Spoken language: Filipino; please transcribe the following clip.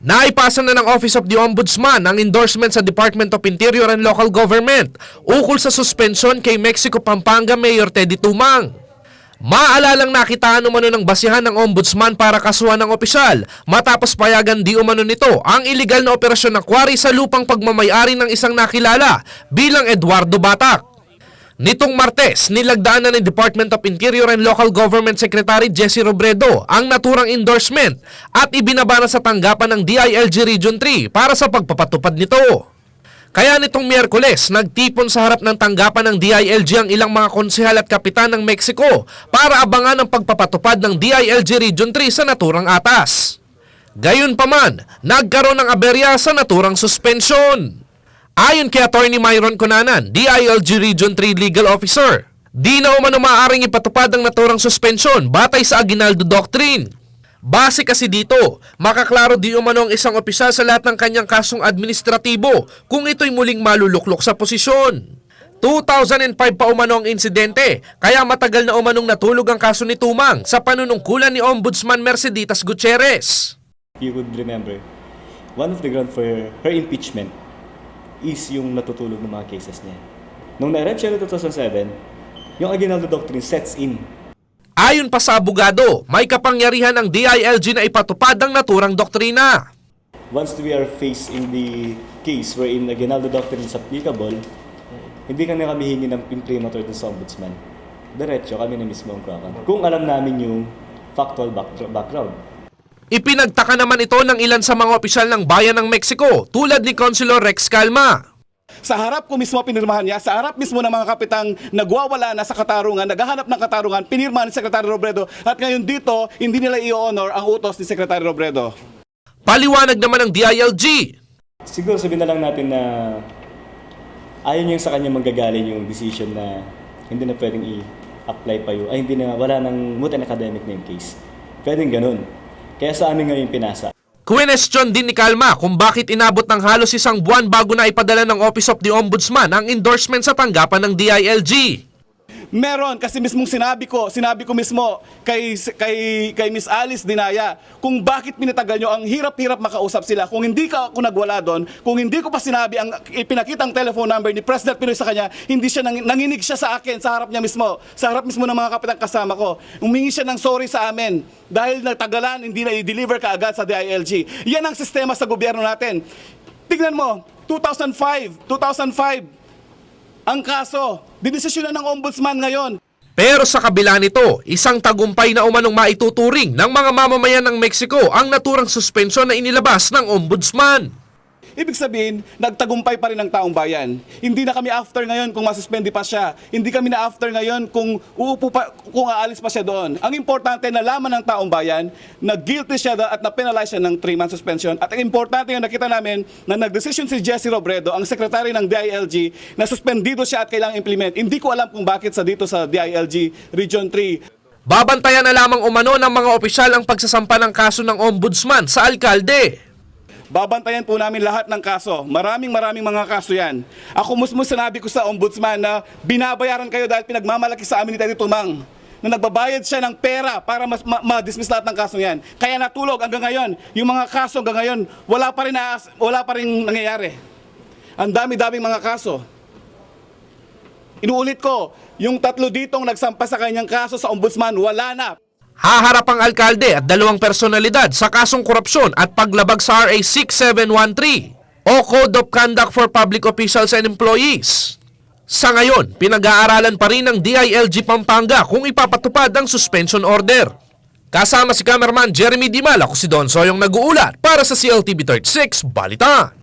Naipasa na ng Office of the Ombudsman ang endorsement sa Department of Interior and Local Government ukol sa suspensyon kay Mexico Pampanga Mayor Teddy Tumang. Maalalang nakitaan umano ng basihan ng Ombudsman para kasuhan ng opisyal matapos payagan di umano nito ang iligal na operasyon ng quarry sa lupang pagmamayari ng isang nakilala bilang Eduardo Batak. Nitong Martes, nilagdaan na ng Department of Interior and Local Government Secretary Jesse Robredo ang naturang endorsement at ibinaba na sa tanggapan ng DILG Region 3 para sa pagpapatupad nito. Kaya nitong Miyerkules, nagtipon sa harap ng tanggapan ng DILG ang ilang mga konsehal at kapitan ng Mexico para abangan ang pagpapatupad ng DILG Region 3 sa naturang atas. Gayunpaman, nagkaroon ng aberya sa naturang suspensyon. Ayon kay Attorney Myron Cunanan, DILG Region 3 Legal Officer, di na umano maaaring ipatupad ang naturang suspensyon batay sa Aguinaldo Doctrine. Base kasi dito, makaklaro di umano ang isang opisyal sa lahat ng kanyang kasong administratibo kung ito'y muling maluluklok sa posisyon. 2005 pa umano ang insidente, kaya matagal na umanong natulog ang kaso ni Tumang sa panunungkulan ni Ombudsman Merceditas Gutierrez. You would remember, one of the grounds for her impeachment is yung natutulog ng mga cases niya. Nung na-erect siya noong 2007, yung Aguinaldo Doctrine sets in. Ayon pa sa abogado, may kapangyarihan ng DILG na ipatupad ang naturang doktrina. Once we are faced in the case wherein Aguinaldo Doctrine is applicable, hindi kami hingi ng imprimatur dun sa ombudsman. Diretso kami na mismo ang kuwakan. Kung alam namin yung factual background. Ipinagtaka naman ito ng ilan sa mga opisyal ng bayan ng Mexico tulad ni Councilor Rex Calma. Sa harap ko mismo pinirmahan niya, sa harap mismo ng mga kapitang nagwawala na sa katarungan, naghahanap ng katarungan, pinirmahan ni Secretary Robredo at ngayon dito, hindi nila i-honor ang utos ni Secretary Robredo. Paliwanag naman ng DILG. Siguro sabihin na lang natin na ayaw niya sa kanya manggagaling yung decision na hindi na pwedeng i-apply pa yun, ay hindi na, wala nang moot and academic na yung case. Pwedeng ganun. Kaya sa amin ngayon pinasa. Question din ni Calma kung bakit inabot ng halos isang buwan bago na ipadala ng Office of the Ombudsman ang endorsement sa tanggapan ng DILG. Meron kasi mismong sinabi ko mismo kay Miss Alice Dinaya kung bakit pinatagal nyo, ang hirap-hirap makausap sila. Kung hindi ako nagwala doon, kung hindi ko pa sinabi ang ipinakitang telephone number ni President Pinoy sa kanya, hindi siya nanginig siya sa akin sa harap niya mismo, sa harap mismo ng mga kapitang kasama ko. Humingi siya ng sorry sa amin dahil natagalan, hindi na i-deliver kaagad sa DILG. Yan ang sistema sa gobyerno natin. Tignan mo, 2005 ang kaso, dinesisyon na ng ombudsman ngayon. Pero sa kabila nito, isang tagumpay na umanong maituturing ng mga mamamayan ng Mexico ang naturang suspensyon na inilabas ng ombudsman. Ibig sabihin, nagtagumpay pa rin ang taong bayan. Hindi na kami after ngayon kung masuspende pa siya. Hindi kami na after ngayon kung kung aalis pa siya doon. Ang importante, nalaman ng taong bayan na guilty siya at na-penalize siya ng 3-month suspension. At ang importante yung nakita namin na nag-decision si Jesse Robredo, ang secretary ng DILG, na suspendido siya at kailangang implement. Hindi ko alam kung bakit sa dito sa DILG Region 3. Babantayan na lamang umano ng mga opisyal ang pagsasampa ng kaso ng ombudsman sa alkalde. Babantayan po namin lahat ng kaso. Maraming mga kaso yan. Ako mismo sinabi ko sa ombudsman na binabayaran kayo dahil pinagmamalaki sa amin ni Teddy Tumang na nagbabayad siya ng pera para ma-dismiss lahat ng kaso yan. Kaya natulog hanggang ngayon. Yung mga kaso hanggang ngayon, wala pa rin nangyayari. Ang dami-daming mga kaso. Inuulit ko, yung 3 ditong nagsampa sa kanyang kaso sa ombudsman, wala na. Haharap ang alkalde at 2 personalidad sa kasong korupsyon at paglabag sa RA 6713 o Code of Conduct for Public Officials and Employees. Sa ngayon, pinag-aaralan pa rin ng DILG Pampanga kung ipapatupad ang suspension order. Kasama si cameraman Jeremy Dimal, ako si Don Soyong nag-uulat para sa CLTV 36 Balitaan.